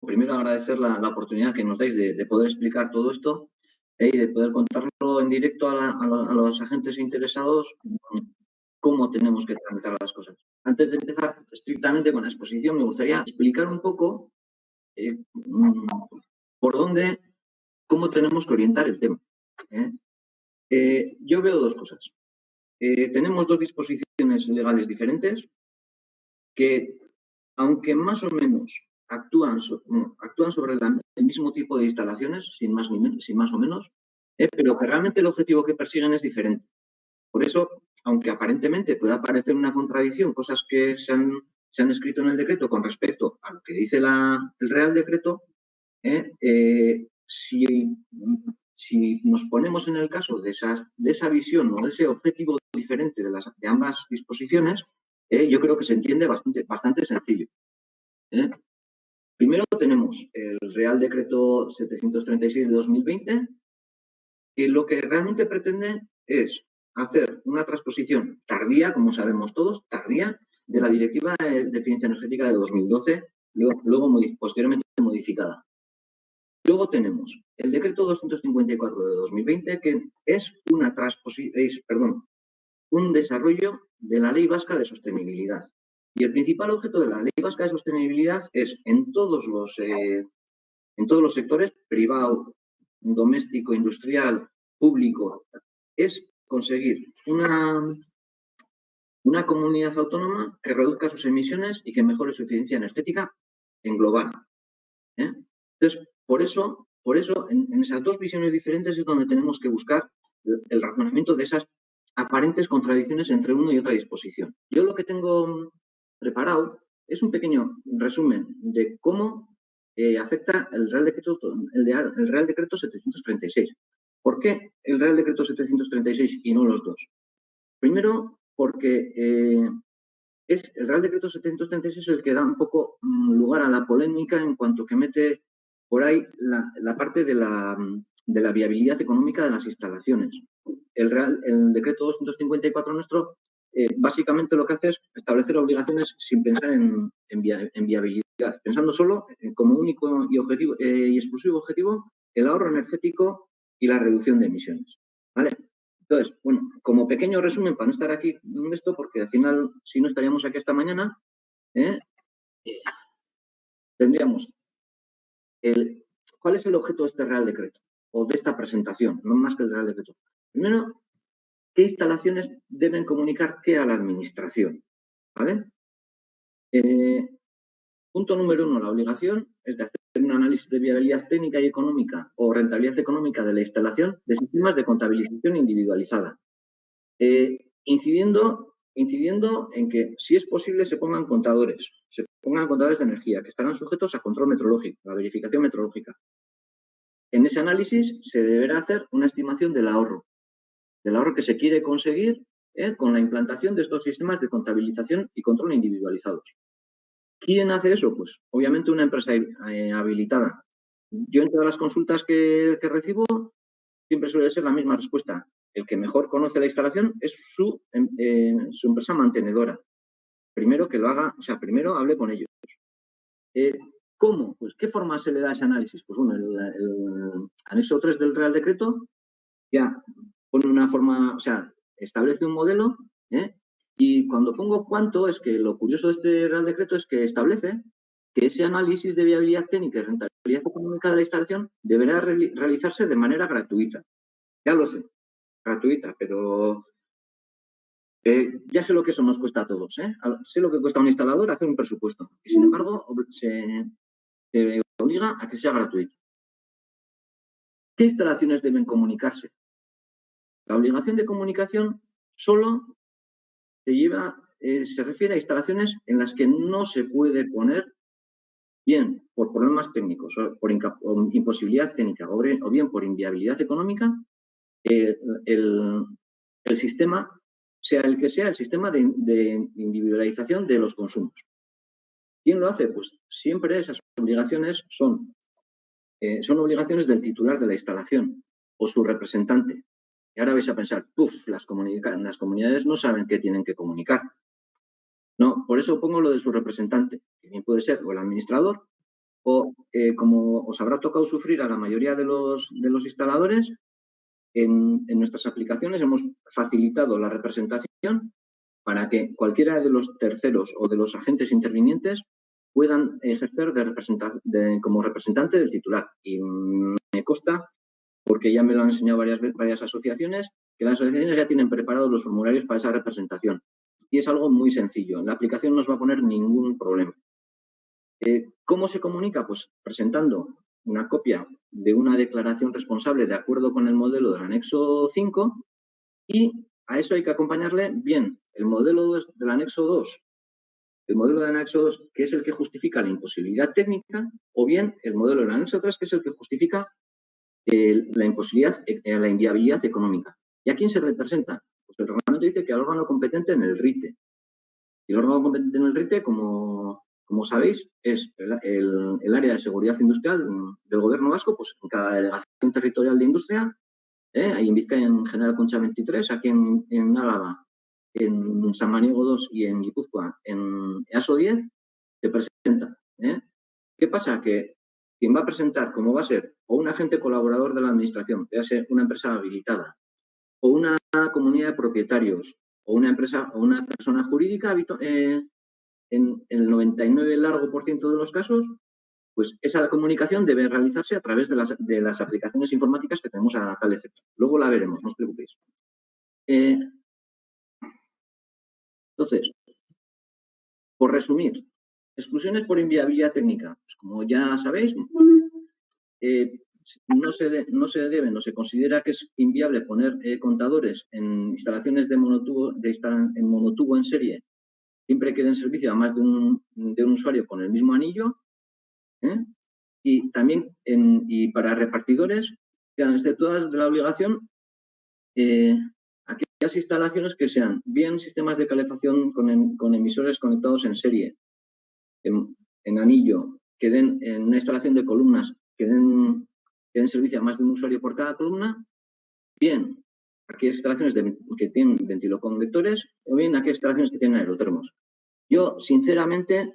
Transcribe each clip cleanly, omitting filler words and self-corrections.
primero agradecer la oportunidad que nos dais de poder explicar todo esto y de poder contarlo en directo a los agentes interesados cómo tenemos que tramitar las cosas. Antes de empezar estrictamente con la exposición, me gustaría explicar un poco por dónde, cómo tenemos que orientar el tema. Yo veo dos cosas. Tenemos dos disposiciones legales diferentes que, aunque más o menos actúan sobre el mismo tipo de instalaciones, sin más o menos, pero que realmente el objetivo que persiguen es diferente. Por eso, aunque aparentemente pueda parecer una contradicción, cosas que se han escrito en el decreto con respecto a lo que dice el Real Decreto, si nos ponemos en el caso de esa visión o de ese objetivo diferente de ambas disposiciones, yo creo que se entiende bastante sencillo. Primero tenemos el Real Decreto 736 de 2020, que lo que realmente pretende es hacer una transposición tardía, como sabemos todos, tardía, de la Directiva de Eficiencia Energética de 2012, luego posteriormente modificada. Luego tenemos el Decreto 254 de 2020, que es un desarrollo de la Ley Vasca de Sostenibilidad. Y el principal objeto de la Ley Vasca de Sostenibilidad es, en todos los sectores, privado, doméstico, industrial, público, es conseguir una comunidad autónoma que reduzca sus emisiones y que mejore su eficiencia energética en global. Entonces, por eso en esas dos visiones diferentes es donde tenemos que buscar el razonamiento de esas aparentes contradicciones entre una y otra disposición. Yo lo que tengo preparado es un pequeño resumen de cómo afecta el Real Decreto 736. ¿Por qué el Real Decreto 736 y no los dos? Primero, porque el Real Decreto 736 el que da un poco lugar a la polémica en cuanto que mete por ahí la parte de la viabilidad económica de las instalaciones. El Decreto 254 nuestro básicamente lo que hace es establecer obligaciones sin pensar en viabilidad, pensando solo como único y exclusivo objetivo el ahorro energético y la reducción de emisiones. ¿Vale? Entonces, bueno, como pequeño resumen, para no estar aquí en esto, porque al final, si no estaríamos aquí esta mañana, tendríamos ¿cuál es el objeto de este Real Decreto? O de esta presentación, no más que el Real Decreto. Primero, ¿qué instalaciones deben comunicar qué a la Administración? ¿Vale? Punto número 1, la obligación es de hacer un análisis de viabilidad técnica y económica o rentabilidad económica de la instalación de sistemas de contabilización individualizada. Incidiendo en que, si es posible, se pongan contadores de energía que estarán sujetos a control metrológico, a verificación metrológica. En ese análisis se deberá hacer una estimación del ahorro que se quiere conseguir con la implantación de estos sistemas de contabilización y control individualizados. ¿Quién hace eso? Pues obviamente una empresa habilitada. Yo en todas las consultas que recibo siempre suele ser la misma respuesta. El que mejor conoce la instalación es su empresa mantenedora. Primero que lo haga, primero hable con ellos. ¿Cómo? Pues ¿qué forma se le da a ese análisis? Pues bueno, el anexo 3 del Real Decreto ya pone una forma, establece un modelo, y cuando pongo cuánto, es que lo curioso de este Real Decreto es que establece que ese análisis de viabilidad técnica y rentabilidad económica de la instalación deberá realizarse de manera gratuita. Ya lo sé, gratuita, pero ya sé lo que eso nos cuesta a todos. Sé lo que cuesta a un instalador hacer un presupuesto. Y sin embargo, se obliga a que sea gratuito. ¿Qué instalaciones deben comunicarse? La obligación de comunicación solo se refiere a instalaciones en las que no se puede poner, bien por problemas técnicos, o por imposibilidad técnica, o bien por inviabilidad económica, el sistema, sea el que sea, el sistema de individualización de los consumos. ¿Quién lo hace? Pues siempre esas obligaciones son obligaciones del titular de la instalación o su representante. Y ahora vais a pensar, las comunidades no saben qué tienen que comunicar. No, por eso pongo lo de su representante, que bien puede ser o el administrador O, como os habrá tocado sufrir a la mayoría de los instaladores, en nuestras aplicaciones hemos facilitado la representación para que cualquiera de los terceros o de los agentes intervinientes puedan ejercer como representante del titular. Y me consta, porque ya me lo han enseñado varias asociaciones, que las asociaciones ya tienen preparados los formularios para esa representación. Y es algo muy sencillo. La aplicación no os va a poner ningún problema. ¿Cómo se comunica? Pues presentando una copia de una declaración responsable de acuerdo con el modelo del anexo 5 y a eso hay que acompañarle bien el modelo del anexo 2, el modelo del anexo 2 que es el que justifica la imposibilidad técnica, o bien el modelo del anexo 3 que es el que justifica la imposibilidad, la inviabilidad económica. ¿Y a quién se representa? Pues el reglamento dice que al órgano competente en el RITE. Y el órgano competente en el RITE, como sabéis, es el área de seguridad industrial del Gobierno vasco, pues en cada delegación territorial de industria, ahí en Vizcaya en General Concha 23, aquí en Álava, en San Maniego 2 y en Guipúzcoa, en EASO 10, se presenta. ¿Qué pasa? Que quien va a presentar, como va a ser o un agente colaborador de la administración, que va a ser una empresa habilitada, o una comunidad de propietarios, o una empresa o una persona jurídica, en el 99% largo por ciento de los casos, pues esa comunicación debe realizarse a través de las aplicaciones informáticas que tenemos a tal efecto. Luego la veremos, no os preocupéis. Entonces, por resumir, exclusiones por inviabilidad técnica. Pues como ya sabéis, no se debe, no se considera que es inviable poner contadores en instalaciones de monotubo, en monotubo en serie, siempre que den servicio a más de un usuario con el mismo anillo. Y también y para repartidores quedan exceptuadas de la obligación aquellas instalaciones que sean bien sistemas de calefacción con emisores conectados en serie, en anillo, que den en una instalación de columnas, que den servicio a más de un usuario por cada columna, bien aquellas instalaciones que tienen ventiloconductores o bien aquellas instalaciones que tienen aerotermos. Yo, sinceramente,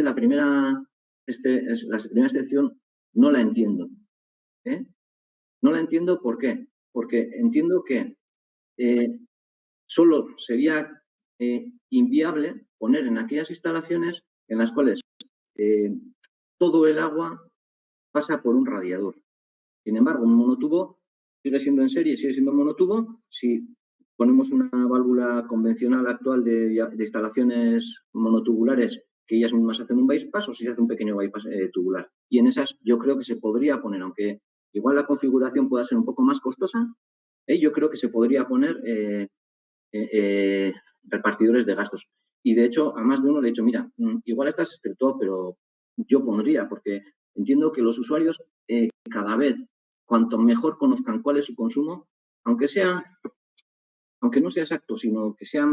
la primera excepción no la entiendo. No la entiendo, ¿por qué? Porque entiendo que solo sería inviable poner en aquellas instalaciones en las cuales todo el agua pasa por un radiador. Sin embargo, un monotubo sigue siendo en serie, sigue siendo monotubo. Si ponemos una válvula convencional actual de instalaciones monotubulares que ellas mismas hacen un bypass o si se hace un pequeño bypass tubular. Y en esas yo creo que se podría poner, aunque igual la configuración pueda ser un poco más costosa, yo creo que se podría poner repartidores de gastos. Y de hecho, a más de uno le he dicho, mira, igual estás exceptuado, pero yo pondría, porque entiendo que los usuarios cada vez, cuanto mejor conozcan cuál es su consumo, aunque no sea exacto, sino que sea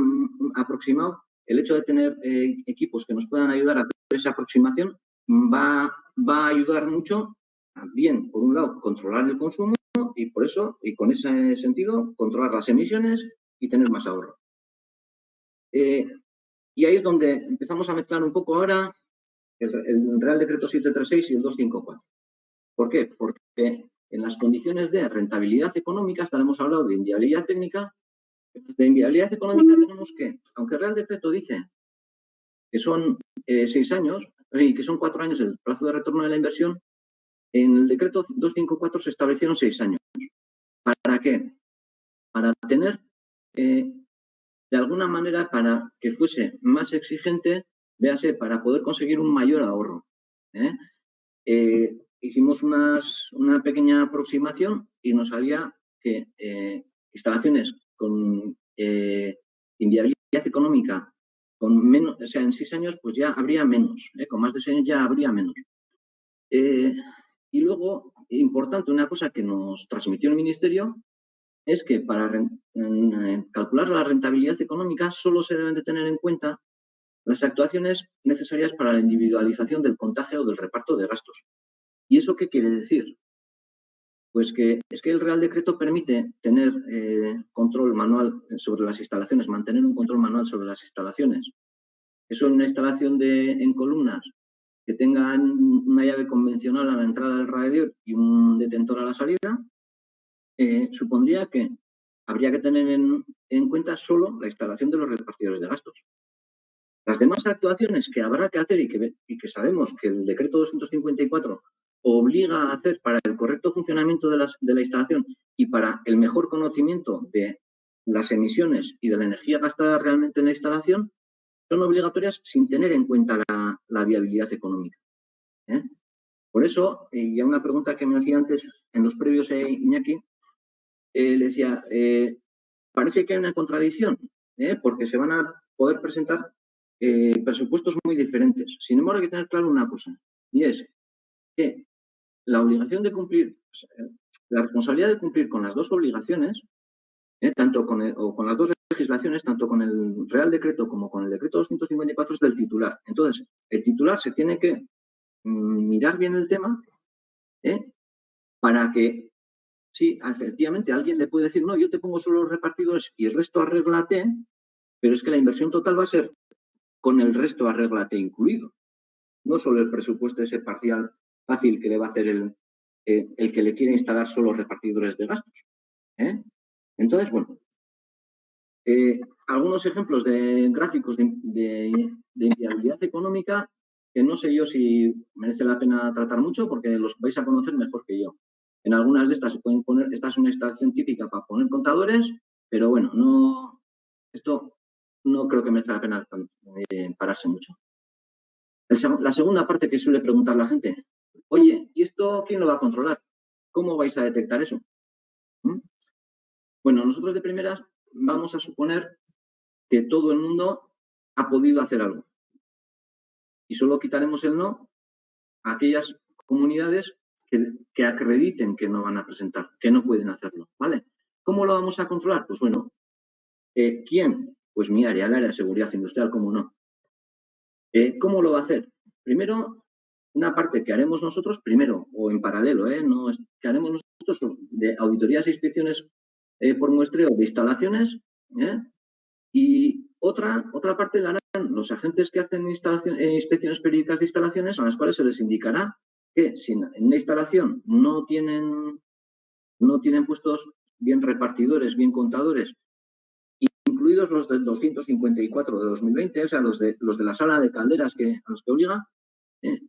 aproximado, el hecho de tener equipos que nos puedan ayudar a hacer esa aproximación va a ayudar mucho a, bien, por un lado, controlar el consumo y por eso, y con ese sentido, controlar las emisiones y tener más ahorro. Y ahí es donde empezamos a mezclar un poco ahora el Real Decreto 736 y el 254. ¿Por qué? Porque en las condiciones de rentabilidad económica, estaremos hablando de inviabilidad técnica. De inviabilidad económica tenemos que, aunque el Real Decreto dice que son 6 años y que son 4 años el plazo de retorno de la inversión, en el Decreto 254 se establecieron 6 años. ¿Para qué? Para tener, de alguna manera, para que fuese más exigente, véase, para poder conseguir un mayor ahorro. Hicimos una pequeña aproximación y nos salía que instalaciones con inviabilidad económica, con menos, o sea, en 6 años, pues ya habría menos, con más de 6 años ya habría menos. Y luego, importante, una cosa que nos transmitió el Ministerio es que para calcular la rentabilidad económica solo se deben de tener en cuenta las actuaciones necesarias para la individualización del contagio o del reparto de gastos. ¿Y eso qué quiere decir? Pues que es que el Real Decreto permite tener control manual sobre las instalaciones, mantener un control manual sobre las instalaciones. Eso en una instalación en columnas, que tengan una llave convencional a la entrada del radiador y un detentor a la salida, supondría que habría que tener en cuenta solo la instalación de los repartidores de gastos. Las demás actuaciones que habrá que hacer y que sabemos que el decreto 254 obliga a hacer para el correcto funcionamiento de la instalación y para el mejor conocimiento de las emisiones y de la energía gastada realmente en la instalación, son obligatorias sin tener en cuenta la viabilidad económica. Por eso, y a una pregunta que me hacía antes en los previos Iñaki, le decía, parece que hay una contradicción, porque se van a poder presentar presupuestos muy diferentes. Sin embargo, hay que tener claro una cosa, y es que la obligación de cumplir, la responsabilidad de cumplir con las dos obligaciones, tanto con las dos legislaciones, tanto con el Real Decreto como con el Decreto 254, es del titular. Entonces, el titular se tiene que mirar bien el tema para que, sí, efectivamente, alguien le puede decir, no, yo te pongo solo los repartidores y el resto arréglate, pero es que la inversión total va a ser con el resto arréglate incluido. No solo el presupuesto ese parcial fácil que le va a hacer el que le quiere instalar solo repartidores de gastos. Entonces, bueno, algunos ejemplos de gráficos de inviabilidad económica que no sé yo si merece la pena tratar mucho porque los vais a conocer mejor que yo. En algunas de estas se pueden poner, esta es una instalación típica para poner contadores, pero bueno, esto no creo que merezca la pena pararse mucho. La segunda parte que suele preguntar la gente, oye, ¿y esto quién lo va a controlar? ¿Cómo vais a detectar eso? Bueno, nosotros de primeras vamos a suponer que todo el mundo ha podido hacer algo. Y solo quitaremos el no a aquellas comunidades que acrediten que no van a presentar, que no pueden hacerlo, ¿vale? ¿Cómo lo vamos a controlar? Pues bueno, ¿quién? Pues mi área, el área de seguridad industrial, ¿cómo no? ¿Cómo lo va a hacer? Primero, una parte que haremos nosotros, primero o en paralelo, no es, que haremos nosotros de auditorías e inspecciones por muestreo de instalaciones, y otra parte la harán los agentes que hacen inspecciones periódicas de instalaciones, a las cuales se les indicará que si en una instalación no tienen puestos bien repartidores, bien contadores, incluidos los del 254 de 2020, o sea, los de la sala de calderas a los que obliga,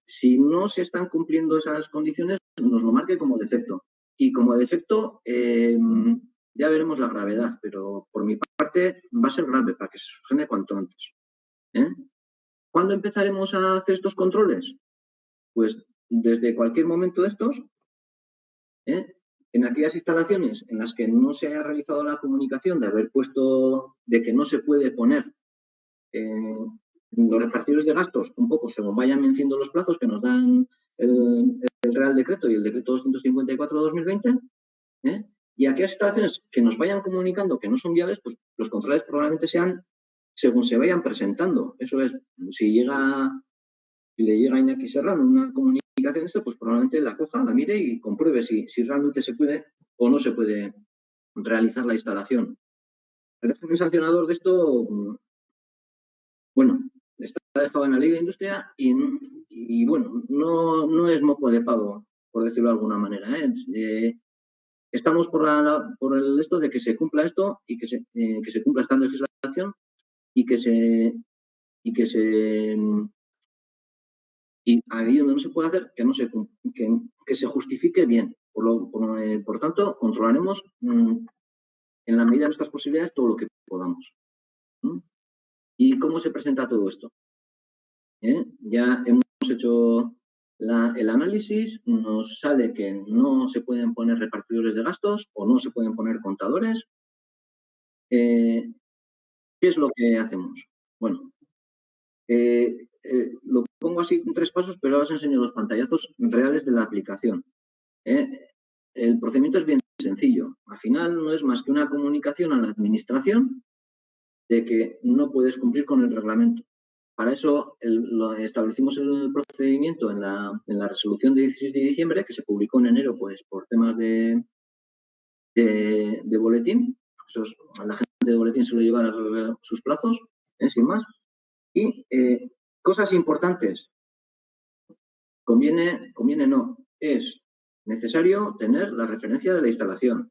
si no se están cumpliendo esas condiciones, nos lo marque como defecto. Y como defecto, ya veremos la gravedad, pero por mi parte va a ser grave para que se solucione cuanto antes. ¿Cuándo empezaremos a hacer estos controles? Pues desde cualquier momento de estos, en aquellas instalaciones en las que no se haya realizado la comunicación de que no se puede poner los repartidores de gastos, un poco según vayan venciendo los plazos que nos dan el Real Decreto y el Decreto 254 de 2020, y aquellas instalaciones que nos vayan comunicando que no son viables, pues los controles probablemente sean según se vayan presentando. Eso es, si le llega a Iñaki Serrano una comunicación esto, pues probablemente la coja, la mire y compruebe si realmente se puede o no se puede realizar la instalación. El régimen sancionador de esto, bueno, está dejado en la Ley de Industria y bueno, no es moco de pavo, por decirlo de alguna manera. Estamos por el esto de que se cumpla esto y que se cumpla esta legislación y ahí donde no se puede hacer, que se justifique bien. Por tanto, controlaremos en la medida de nuestras posibilidades todo lo que podamos. ¿Y cómo se presenta todo esto? Ya hemos hecho el análisis, nos sale que no se pueden poner repartidores de gastos o no se pueden poner contadores. ¿Qué es lo que hacemos? Bueno, lo pongo así en 3 pasos, pero ahora os enseño los pantallazos reales de la aplicación. El procedimiento es bien sencillo. Al final no es más que una comunicación a la administración de que no puedes cumplir con el reglamento. Para eso establecimos el procedimiento en la resolución de 16 de diciembre, que se publicó en enero pues, por temas de boletín. La gente de boletín suele llevar sus plazos, sin más. Y cosas importantes. conviene no. Es necesario tener la referencia de la instalación.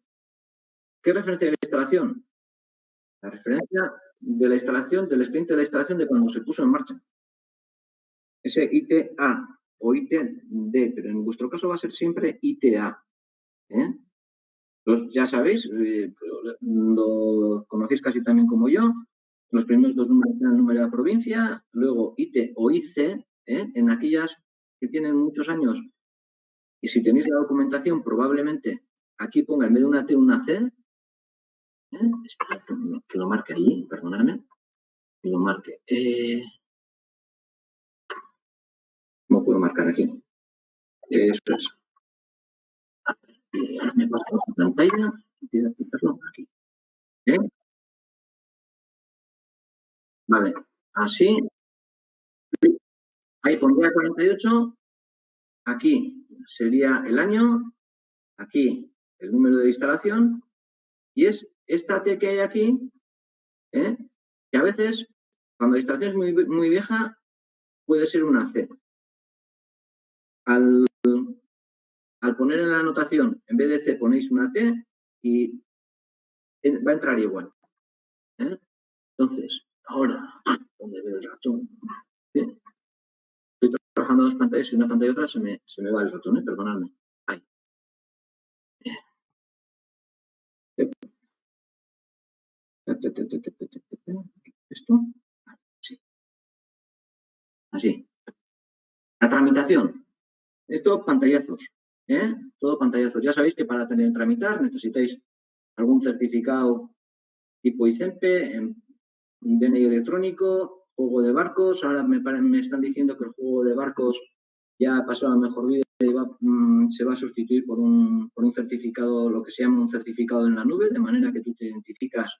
¿Qué referencia de la instalación? La referencia de la instalación, del expediente de la instalación de cuando se puso en marcha. Ese ITA o ITD, pero en vuestro caso va a ser siempre ITA. Ya sabéis, lo conocéis casi también como yo, los primeros dos números son el número de la provincia, luego IT o IC, en aquellas que tienen muchos años, y si tenéis la documentación, probablemente aquí ponga en vez de una T una C. Espera, que lo marque allí, perdonadme, que lo marque. ¿Cómo puedo marcar aquí? Eso es. Ahora me paso a la pantalla y quiero aplicarlo aquí. Vale, así, ahí pondría 48, aquí sería el año, aquí el número de instalación, y es esta T que hay aquí, que a veces, cuando la instalación es muy vieja, puede ser una C. Al poner en la anotación, en vez de C ponéis una T y va a entrar igual. Entonces, ahora, donde veo el ratón, estoy trabajando dos pantallas y una pantalla y otra, se me va el ratón, perdonadme. Ahí. ¿Esto? Sí. Así. La tramitación. Esto, pantallazos. Todo pantallazos. Ya sabéis que para tramitar necesitáis algún certificado tipo ICEMPE, DNI electrónico, juego de barcos. Ahora me están diciendo que el juego de barcos ya ha pasado a mejor vida y se va a sustituir por un certificado, lo que se llama un certificado en la nube, de manera que tú te identificas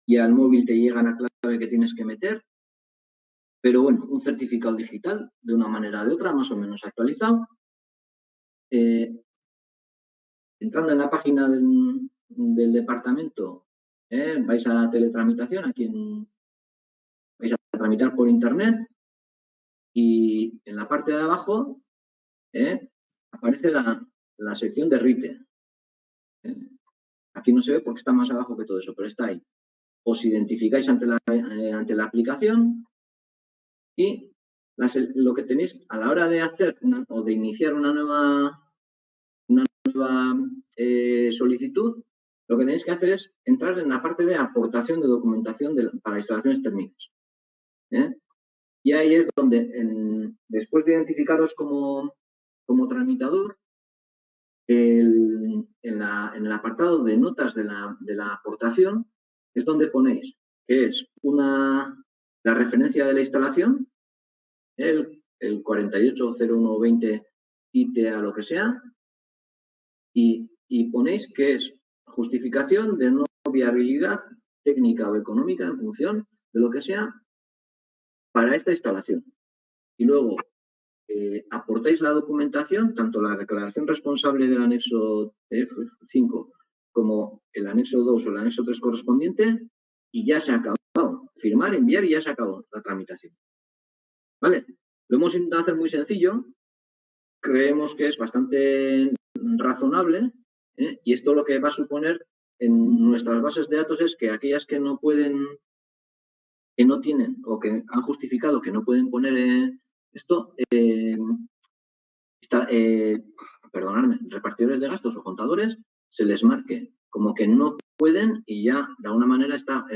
y al móvil te llega la clave que tienes que meter. Pero bueno, un certificado digital, de una manera o de otra, más o menos actualizado. Entrando en la página del departamento, vais a teletramitación, vais a tramitar por internet y en la parte de abajo aparece la sección de RITE. Aquí no se ve porque está más abajo que todo eso, pero está ahí. Os identificáis ante la aplicación y lo que tenéis a la hora de hacer o de iniciar una nueva solicitud, lo que tenéis que hacer es entrar en la parte de aportación de documentación para instalaciones térmicas. Y ahí es donde, después de identificaros como tramitador, en el apartado de notas de la aportación es donde ponéis que es la referencia de la instalación, el 480120 ITA, lo que sea, y ponéis que es justificación de no viabilidad técnica o económica en función de lo que sea para esta instalación. Y luego aportáis la documentación, tanto la declaración responsable del anexo 5 como el anexo 2 o el anexo 3 correspondiente, y ya se ha acabado. Firmar, enviar y ya se acabó la tramitación. ¿Vale? Lo hemos intentado hacer muy sencillo, creemos que es bastante razonable, y esto lo que va a suponer en nuestras bases de datos es que aquellas que no pueden, que no tienen o que han justificado que no pueden poner esto, perdonadme, repartidores de gastos o contadores, se les marque como que no pueden y ya de alguna manera está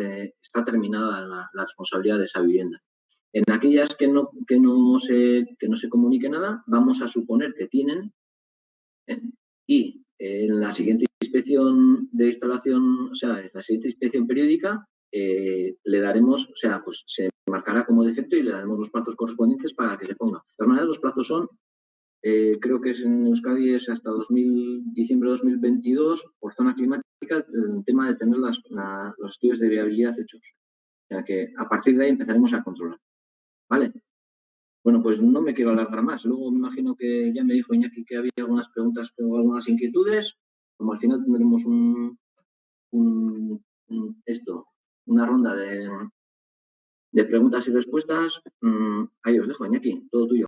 terminada la responsabilidad de esa vivienda. En aquellas que no se comunique nada, vamos a suponer que tienen, y en la siguiente inspección de instalación, o sea, en la siguiente inspección periódica, le daremos, o sea, pues se marcará como defecto y le daremos los plazos correspondientes para que se ponga. De todas maneras, los plazos son, creo que es en Euskadi es hasta diciembre de 2022, por zona climática, el tema de tener los estudios de viabilidad hechos. O sea que a partir de ahí empezaremos a controlar. ¿Vale? Bueno, pues no me quiero alargar más. Luego me imagino que ya me dijo Iñaki que había algunas preguntas o algunas inquietudes. Como al final tendremos una ronda de preguntas y respuestas, ahí os dejo, Iñaki, todo tuyo.